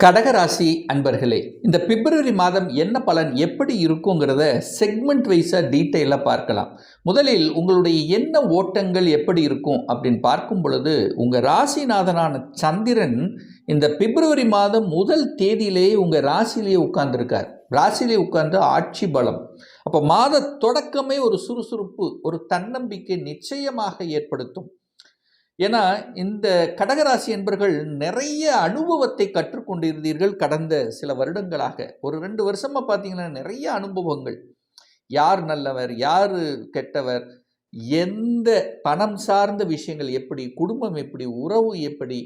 கடகராசி அன்பர்களே, இந்த பிப்ரவரி மாதம் என்ன பலன் எப்படி இருக்குங்கிறத செக்மெண்ட் வைஸாக டீட்டெயிலாக பார்க்கலாம். முதலில் உங்களுடைய எண்ண ஓட்டங்கள் எப்படி இருக்கும் அப்படின்னு பார்க்கும் பொழுது, உங்கள் ராசிநாதனான சந்திரன் இந்த பிப்ரவரி மாதம் முதல் தேதியிலேயே உங்கள் ராசியிலேயே உட்கார்ந்துருக்கார். ராசியிலே உட்கார்ந்து ஆட்சி பலம். அப்போ மாத தொடக்கமே ஒரு சுறுசுறுப்பு, ஒரு தன்னம்பிக்கை நிச்சயமாக ஏற்படுத்தும். ஏன்னா இந்த கடகராசி என்பர்கள் நிறைய அனுபவத்தை கற்றுக்கொண்டிருந்தீர்கள் கடந்த சில வருடங்களாக. ஒரு 2 வருஷமாக பார்த்தீங்கன்னா நிறைய அனுபவங்கள். யார் நல்லவர், யார் கெட்டவர், எந்த பணம் சார்ந்த விஷயங்கள் எப்படி, குடும்பம் எப்படி, உறவு எப்படி,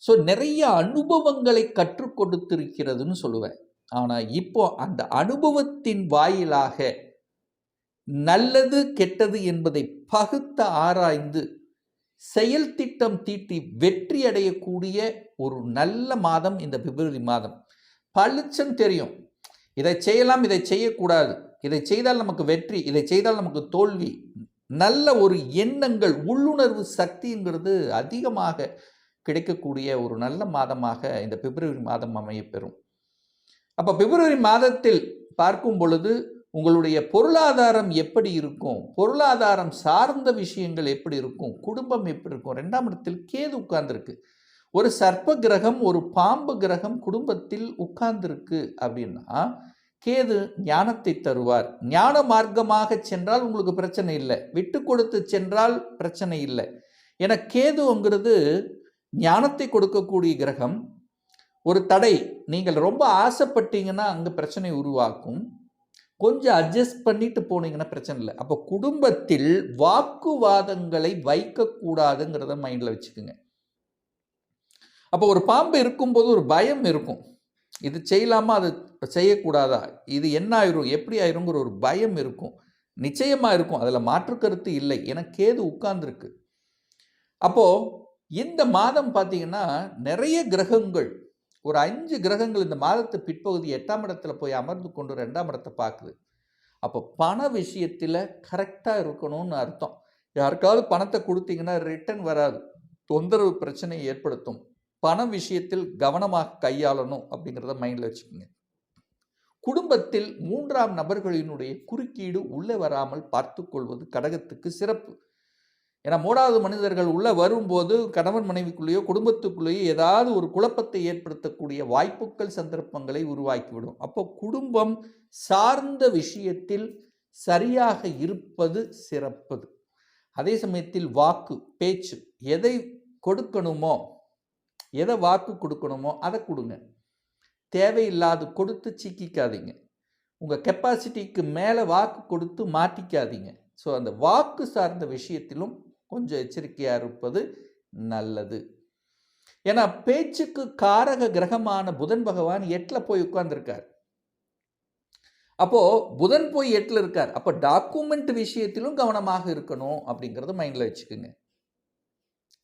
ஸோ நிறைய அனுபவங்களை கற்றுக் கொடுத்திருக்கிறதுன்னு சொல்லுவேன். ஆனால் இப்போ அந்த அனுபவத்தின் வாயிலாக நல்லது கெட்டது என்பதை பகுத்து ஆராய்ந்து செயல் திட்டம் தீட்டி வெற்றி அடையக்கூடிய ஒரு நல்ல மாதம் இந்த பிப்ரவரி மாதம். பளிச்சுன்னு தெரியும், இதை செய்யலாம், இதை செய்யக்கூடாது, இதை செய்தால் நமக்கு வெற்றி, இதை செய்தால் நமக்கு தோல்வி. நல்ல ஒரு எண்ணங்கள், உள்ளுணர்வு சக்திங்கிறது அதிகமாக கிடைக்கக்கூடிய ஒரு நல்ல மாதமாக இந்த பிப்ரவரி மாதம் அமையப்பெறும். அப்போ பிப்ரவரி மாதத்தில் பார்க்கும் பொழுது உங்களுடைய பொருளாதாரம் எப்படி இருக்கும், பொருளாதாரம் சார்ந்த விஷயங்கள் எப்படி இருக்கும், குடும்பம் எப்படி இருக்கும். 2ஆம் இடத்தில் கேது உட்கார்ந்துருக்கு. ஒரு சர்ப்ப கிரகம், ஒரு பாம்பு கிரகம் குடும்பத்தில் உட்கார்ந்துருக்கு அப்படின்னா கேது ஞானத்தை தருவார். ஞான மார்க்கமாக சென்றால் உங்களுக்கு பிரச்சனை இல்லை, விட்டு கொடுத்து சென்றால் பிரச்சனை இல்லை. ஏன்னா கேதுங்கிறது ஞானத்தை கொடுக்கக்கூடிய கிரகம். ஒரு தடை, நீங்கள் ரொம்ப ஆசைப்பட்டீங்கன்னா அங்கே பிரச்சனை உருவாக்கும். கொஞ்சம் அட்ஜஸ்ட் பண்ணிட்டு போனீங்கன்னா பிரச்சனை இல்லை. அப்போ குடும்பத்தில் வாக்குவாதங்களை வைக்கக்கூடாதுங்கிறத மைண்டில் வச்சுக்கோங்க. அப்போ ஒரு பாம்பு இருக்கும்போது ஒரு பயம் இருக்கும், இது செய்யலாமா, அது செய்யக்கூடாதா, இது என்ன ஆயிரும், எப்படி ஆயிருங்கிற ஒரு பயம் இருக்கும். நிச்சயமாக இருக்கும், அதில் மாற்று கருத்து இல்லை. ஏன்னா கேது உட்கார்ந்துருக்கு. அப்போது இந்த மாதம் பார்த்தீங்கன்னா நிறைய கிரகங்கள், ஒரு 5 கிரகங்கள் இந்த மாதத்து பிற்பகுதி 8ஆம் இடத்துல போய் அமர்ந்து கொண்டு 2ஆம் இடத்தை பார்க்குது. அப்போ பண விஷயத்தில் கரெக்டாக இருக்கணும்னு அர்த்தம். யாருக்காவது பணத்தை கொடுத்தீங்கன்னா ரிட்டர்ன் வராது, தொந்தரவு பிரச்சனையை ஏற்படுத்தும். பண விஷயத்தில் கவனமாக கையாளணும் அப்படிங்கிறத மைண்டில் வச்சுக்கோங்க. குடும்பத்தில் 3ஆம் நபர்களினுடைய குறுக்கீடு உள்ளே வராமல் பார்த்து கொள்வது கடகத்துக்கு சிறப்பு. ஏன்னா 3வது மனிதர்கள் உள்ளே வரும்போது கணவன் மனைவிக்குள்ளேயோ குடும்பத்துக்குள்ளேயோ ஏதாவது ஒரு குழப்பத்தை ஏற்படுத்தக்கூடிய வாய்ப்புகள், சந்தர்ப்பங்களை உருவாக்கிவிடும். அப்போ குடும்பம் சார்ந்த விஷயத்தில் சரியாக இருப்பது சிறப்பது. அதே சமயத்தில் வாக்கு, பேச்சு, எதை கொடுக்கணுமோ, எதை வாக்கு கொடுக்கணுமோ அதை கொடுங்க. தேவையில்லாது கொடுத்து சிக்கிக்காதீங்க. உங்கள் கெப்பாசிட்டிக்கு மேலே வாக்கு கொடுத்து மாட்டிக்காதீங்க. ஸோ அந்த வாக்கு சார்ந்த விஷயத்திலும் கொஞ்சம் எச்சரிக்கையாக இருப்பது நல்லது. ஏன்னா பேச்சுக்கு காரக கிரகமான புதன் பகவான் 8ல் போய் உட்கார்ந்துருக்கார். அப்போ புதன் போய் 8ல் இருக்கார். அப்போ டாக்குமெண்ட் விஷயத்திலும் கவனமாக இருக்கணும் அப்படிங்கிறத மைண்டில் வச்சுக்கோங்க.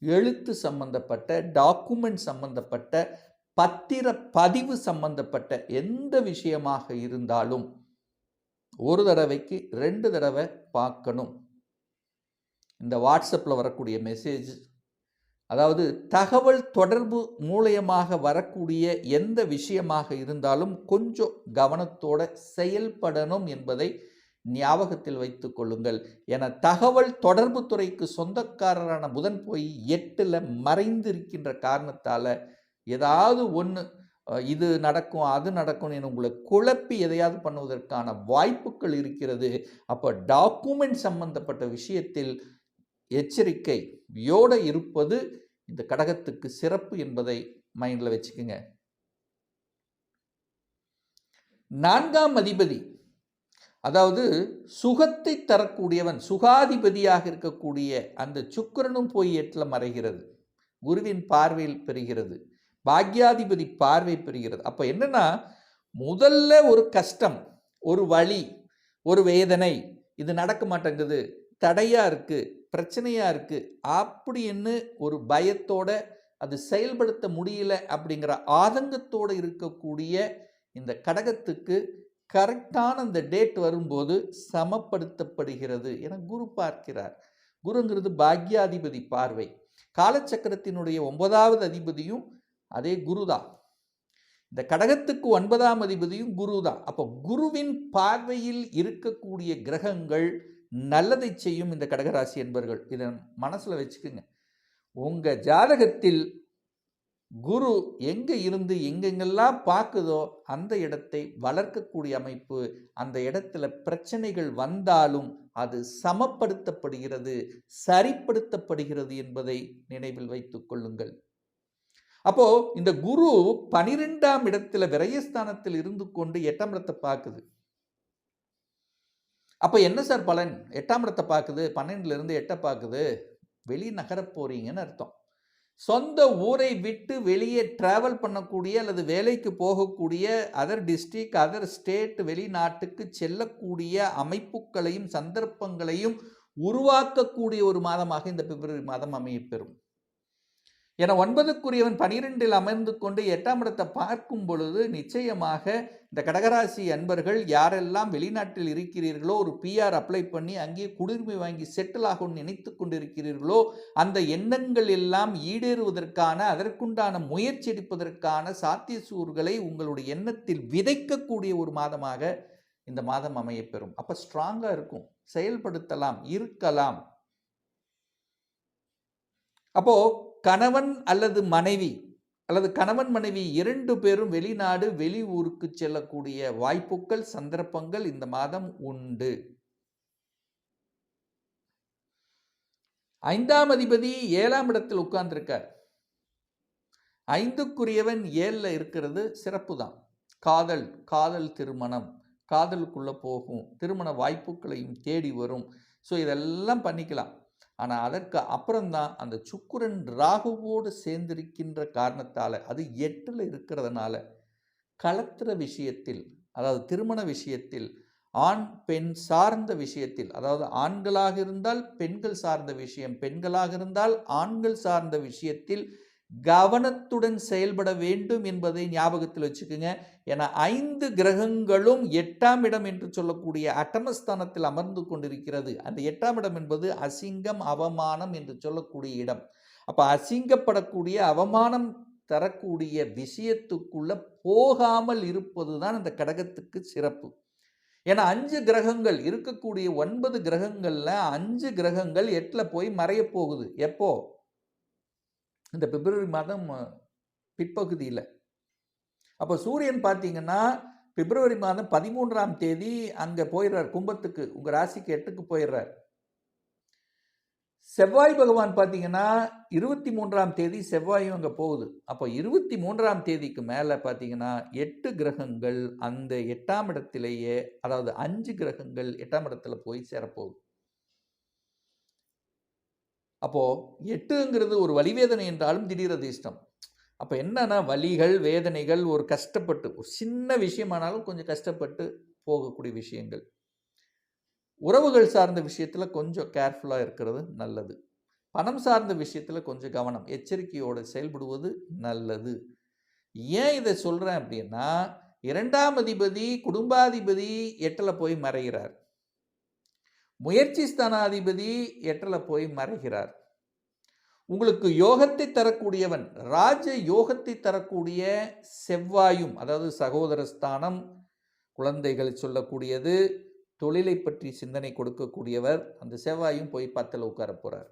எழுத்து சம்பந்தப்பட்ட, டாக்குமெண்ட் சம்பந்தப்பட்ட, பத்திர பதிவு சம்பந்தப்பட்ட எந்த விஷயமாக இருந்தாலும் ஒரு தடவைக்கு 2 தடவை பார்க்கணும். இந்த வாட்ஸ்அப்பில் வரக்கூடிய மெசேஜ், அதாவது தகவல் தொடர்பு மூலயமாக வரக்கூடிய எந்த விஷயமாக இருந்தாலும் கொஞ்சம் கவனத்தோடு செயல்படணும் என்பதை ஞாபகத்தில் வைத்து கொள்ளுங்கள். என தகவல் தொடர்பு துறைக்கு சொந்தக்காரரான புதன் போய் 8ல் மறைந்து இருக்கின்ற காரணத்தால் ஏதாவது ஒன்று இது நடக்கும், அது நடக்கும் என உங்களை குழப்பி எதையாவது பண்ணுவதற்கான வாய்ப்புகள் இருக்கிறது. அப்போ டாக்குமெண்ட் சம்பந்தப்பட்ட விஷயத்தில் எச்சரிக்கையோடு இருப்பது இந்த கடகத்துக்கு சிறப்பு என்பதை மைண்டில் வச்சுக்கோங்க. 4ஆம் அதிபதி, அதாவது சுகத்தை தரக்கூடியவன், சுகாதிபதியாக இருக்கக்கூடிய அந்த சுக்கிரனும் போய் 8ல் மறைகிறது. குருவின் பார்வையில் பெறுகிறது, பாக்யாதிபதி பார்வை பெறுகிறது. அப்போ என்னன்னா, முதல்ல ஒரு கஷ்டம், ஒரு வலி, ஒரு வேதனை, இது நடக்க மாட்டேங்குது, தடையாக இருக்குது, பிரச்சனையாக இருக்குது அப்படின்னு ஒரு பயத்தோட அது செயல்படுத்த முடியல அப்படிங்கிற ஆதங்கத்தோடு இருக்கக்கூடிய இந்த கடகத்துக்கு கரெக்டான அந்த டேட் வரும்போது சமப்படுத்தப்படுகிறது என குரு பார்க்கிறார். குருங்கிறது பாக்யாதிபதி பார்வை. காலச்சக்கரத்தினுடைய 9வது அதிபதியும் அதே குரு தான். இந்த கடகத்துக்கு 9ஆம் அதிபதியும் குரு தான். அப்போ குருவின் பார்வையில் இருக்கக்கூடிய கிரகங்கள் நல்லதை செய்யும். இந்த கடகராசி என்பர்கள் இதை மனசுல வச்சுக்குங்க. உங்க ஜாதகத்தில் குரு எங்க இருந்து எங்கெங்கெல்லாம் பார்க்குதோ அந்த இடத்தை வளர்க்கக்கூடிய அமைப்பு. அந்த இடத்துல பிரச்சனைகள் வந்தாலும் அது சமப்படுத்தப்படுகிறது, சரிப்படுத்தப்படுகிறது என்பதை நினைவில் வைத்துக் கொள்ளுங்கள். அப்போ இந்த குரு 12ஆம் இடத்துல விரயஸ்தானத்தில் இருந்து கொண்டு 8ஆம் இடத்தை பார்க்குது. அப்ப என்ன சார் பலன்? 8ஆம் இடத்தை பார்க்குது, 12ல இருந்து 8 பார்க்குது, வெளிநகர போறீங்கன்னு அர்த்தம். சொந்த ஊரை விட்டு வெளியே டிராவல் பண்ணக்கூடிய அல்லது வேலைக்கு போகக்கூடிய அதர் டிஸ்ட்ரிக்ட், அதர் ஸ்டேட், வெளிநாட்டுக்கு செல்லக்கூடிய அமைப்புகளையும் சந்தர்ப்பங்களையும் உருவாக்கக்கூடிய ஒரு மாதமாக இந்த பிப்ரவரி மாதம் அமையப்பெறும். என 9க்குரியவன் 12இல் அமர்ந்து கொண்டு 8ஆம் இடத்தை பார்க்கும் பொழுது நிச்சயமாக இந்த கடகராசி அன்பர்கள் யாரெல்லாம் வெளிநாட்டில் இருக்கிறீர்களோ, ஒரு பிஆர் அப்ளை பண்ணி அங்கே குடியுரிமை வாங்கி செட்டில் ஆகும் நினைத்து கொண்டிருக்கிறீர்களோ, அந்த எண்ணங்கள் எல்லாம் ஈடேறுவதற்கான அதற்குண்டான முயற்சி எடுப்பதற்கான சாத்தியக்கூறுகளை உங்களுடைய எண்ணத்தில் விதைக்கக்கூடிய ஒரு மாதமாக இந்த மாதம் அமையப்பெறும். அப்போ ஸ்ட்ராங்காக இருக்கும், செயல்படுத்தலாம், இருக்கலாம். அப்போ கணவன் அல்லது மனைவி அல்லது கணவன் மனைவி 2 பேரும் வெளிநாடு வெளி ஊருக்கு செல்லக்கூடிய வாய்ப்புகள் சந்தர்ப்பங்கள் இந்த மாதம் உண்டு. 5ஆம் அதிபதி 7ஆம் இடத்தில் உட்கார்ந்திருக்கார். 5க்குரியவன் 7ல இருக்கிறது சிறப்பு தான். காதல் திருமணம், காதலுக்குள்ள போகும், திருமண வாய்ப்புகளையும் தேடி வரும். ஸோ இதெல்லாம் பண்ணிக்கலாம். ஆனால் அதற்கு அப்புறம்தான் அந்த சுக்கிரன் ராகுவோடு சேர்ந்திருக்கின்ற காரணத்தால், அது 8ல் இருக்கிறதுனால கலத்திர விஷயத்தில், அதாவது திருமண விஷயத்தில், ஆண் பெண் சார்ந்த விஷயத்தில், அதாவது ஆண்களாக இருந்தால் பெண்கள் சார்ந்த விஷயம், பெண்களாக இருந்தால் ஆண்கள் சார்ந்த விஷயத்தில் கவனத்துடன் செயல்பட வேண்டும் என்பதை ஞாபகத்தில் வச்சுக்கோங்க. ஏன்னா 5 கிரகங்களும் 8ஆம் இடம் என்று சொல்லக்கூடிய அட்டமஸ்தானத்தில் அமர்ந்து கொண்டிருக்கிறது. அந்த 8ஆம் இடம் என்பது அசிங்கம், அவமானம் என்று சொல்லக்கூடிய இடம். அப்ப அசிங்கப்படக்கூடிய, அவமானம் தரக்கூடிய விஷயத்துக்குள்ள போகாமல் இருப்பது தான் இந்த கடகத்துக்கு சிறப்பு. ஏன்னா 5 கிரகங்கள் இருக்கக்கூடிய 9 கிரகங்கள்ல 5 கிரகங்கள் 8ல போய் மறைய போகுது. எப்போ? இந்த பிப்ரவரி மாதம் பிற்பகுதியில். அப்போ சூரியன் பார்த்தீங்கன்னா பிப்ரவரி மாதம் 13ஆம் தேதி அங்கே போயிடுறார், கும்பத்துக்கு, உங்கள் ராசிக்கு 8க்கு போயிடுறார். செவ்வாய் பகவான் பார்த்தீங்கன்னா 23ஆம் தேதி செவ்வாயும் அங்கே போகுது. அப்போ 23ஆம் தேதிக்கு மேலே பார்த்தீங்கன்னா 8 கிரகங்கள் அந்த 8ஆம் இடத்திலேயே, அதாவது 5 கிரகங்கள் 8ஆம் இடத்துல போய் சேரப்போகுது. அப்போது 8ங்கிறது ஒரு வலிவேதனை என்றாலும் திடீர் அதிர்ஷ்டம். அப்போ என்னன்னா வலிகள், வேதனைகள், ஒரு கஷ்டப்பட்டு, ஒரு சின்ன விஷயமானாலும் கொஞ்சம் கஷ்டப்பட்டு போகக்கூடிய விஷயங்கள். உறவுகள் சார்ந்த விஷயத்தில் கொஞ்சம் கேர்ஃபுல்லாக இருக்கிறது நல்லது. பணம் சார்ந்த விஷயத்தில் கொஞ்சம் கவனம், எச்சரிக்கையோடு செயல்படுவது நல்லது. ஏன் இதை சொல்கிறேன் அப்படின்னா, 2ஆம் அதிபதி குடும்பாதிபதி 8ல் போய் மறைகிறார். முயற்சி ஸ்தானாதிபதி 8ல் போய் மறைகிறார். உங்களுக்கு யோகத்தை தரக்கூடியவன், ராஜ யோகத்தை தரக்கூடிய செவ்வாயும், அதாவது சகோதர ஸ்தானம், குழந்தைகள் சொல்லக்கூடியது, தொழிலை பற்றி சிந்தனை கொடுக்கக்கூடியவர், அந்த செவ்வாயும் போய் 10ல் உட்கார போறார்.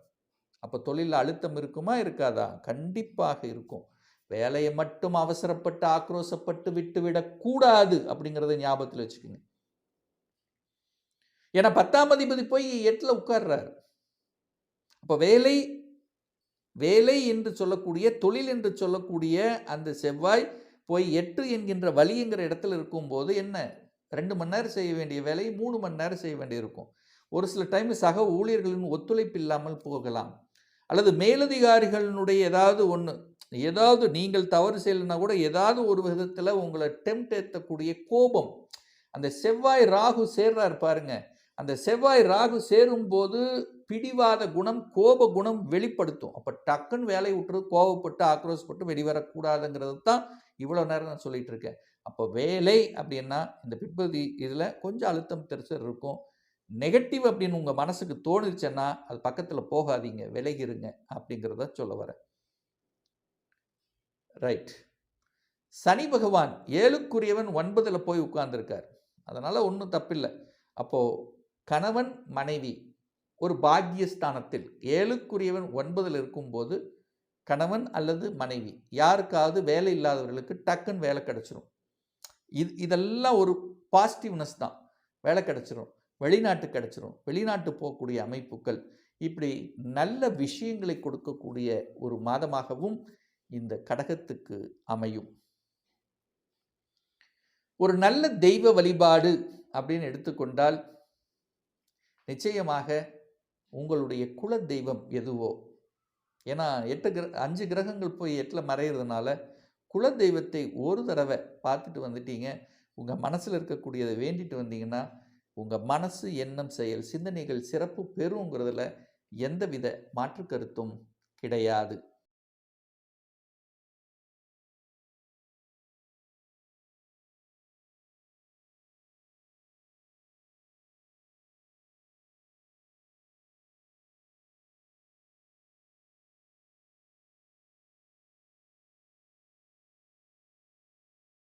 அப்போ தொழிலில் அழுத்தம் இருக்குமா இருக்காதா? கண்டிப்பாக இருக்கும். வேலையை மட்டும் அவசரப்பட்டு ஆக்ரோசப்பட்டு விட்டுவிடக்கூடாது அப்படிங்கிறத ஞாபகத்தில் வச்சுக்கோங்க. ஏன்னா 10ஆம் அதிபதி போய் 8ல் உட்கார்றார். அப்போ வேலை என்று சொல்லக்கூடிய, தொழில் என்று சொல்லக்கூடிய அந்த செவ்வாய் போய் 8 என்கின்ற வலி என்கிற இடத்துல இருக்கும்போது என்ன, 2 மணி நேரம் செய்ய வேண்டிய வேலையை 3 மணி நேரம் செய்ய வேண்டியிருக்கும். ஒரு சில டைம் சக ஊழியர்களின் ஒத்துழைப்பு இல்லாமல் போகலாம். அல்லது மேலதிகாரிகளினுடைய ஏதாவது நீங்கள் தவறு செய்யலைன்னா கூட ஏதாவது ஒரு விதத்தில் உங்களை டெம்ட் ஏற்றக்கூடிய கோபம், அந்த செவ்வாய் ராகு சேர்றார் பாருங்க, அந்த செவ்வாய் ராகு சேரும்போது பிடிவாத குணம், கோப குணம் வெளிப்படுத்தும். அப்போ டக்குன்னு வேலையை விட்டுறது, கோபப்பட்டு ஆக்ரோஷப்பட்டு வெளிவரக்கூடாதுங்கிறது தான் இவ்வளோ நேரம் நான் சொல்லிட்டு இருக்கேன். அப்போ வேலை அப்படின்னா இந்த பிற்பகுதி இதில் கொஞ்சம் அழுத்தம் தெரிச்சல் இருக்கும். நெகட்டிவ் அப்படின்னு உங்கள் மனசுக்கு தோணுச்சுன்னா அது பக்கத்தில் போகாதீங்க, விலகிருங்க அப்படிங்கிறத சொல்ல வரேன். ரைட். சனி பகவான் 7க்குரியவன் 9ல் போய் உட்கார்ந்துருக்கார். அதனால் ஒன்றும் தப்பில்லை. அப்போது கணவன் மனைவி ஒரு பாக்கியஸ்தானத்தில் 7க்குரியவன் 9ல் இருக்கும்போது கணவன் அல்லது மனைவி யாருக்காவது வேலை இல்லாதவர்களுக்கு டக்குன்னு வேலை கிடச்சிரும். இதெல்லாம் ஒரு பாசிட்டிவ்னஸ் தான். வேலை கிடச்சிரும், வெளிநாட்டு கிடச்சிரும், வெளிநாட்டு போகக்கூடிய அமைப்புகள், இப்படி நல்ல விஷயங்களை கொடுக்கக்கூடிய ஒரு மாதமாகவும் இந்த கடகத்துக்கு அமையும். ஒரு நல்ல தெய்வ வழிபாடு அப்படின்னு எடுத்துக்கொண்டால் நிச்சயமாக உங்களுடைய குல தெய்வம் எதுவோ, ஏன்னா 5 கிரகங்கள் போய் 8ல் மறையிறதுனால குல தெய்வத்தை ஒரு தடவை பார்த்துட்டு வந்துட்டீங்க, உங்கள் மனசில் இருக்கக்கூடியதை வேண்டிட்டு வந்தீங்கன்னா உங்கள் மனசு, எண்ணம், செயல், சிந்தனைகள் சிறப்பு பெறுங்கிறதுல எந்தவித மாற்று கருத்தும் கிடையாது.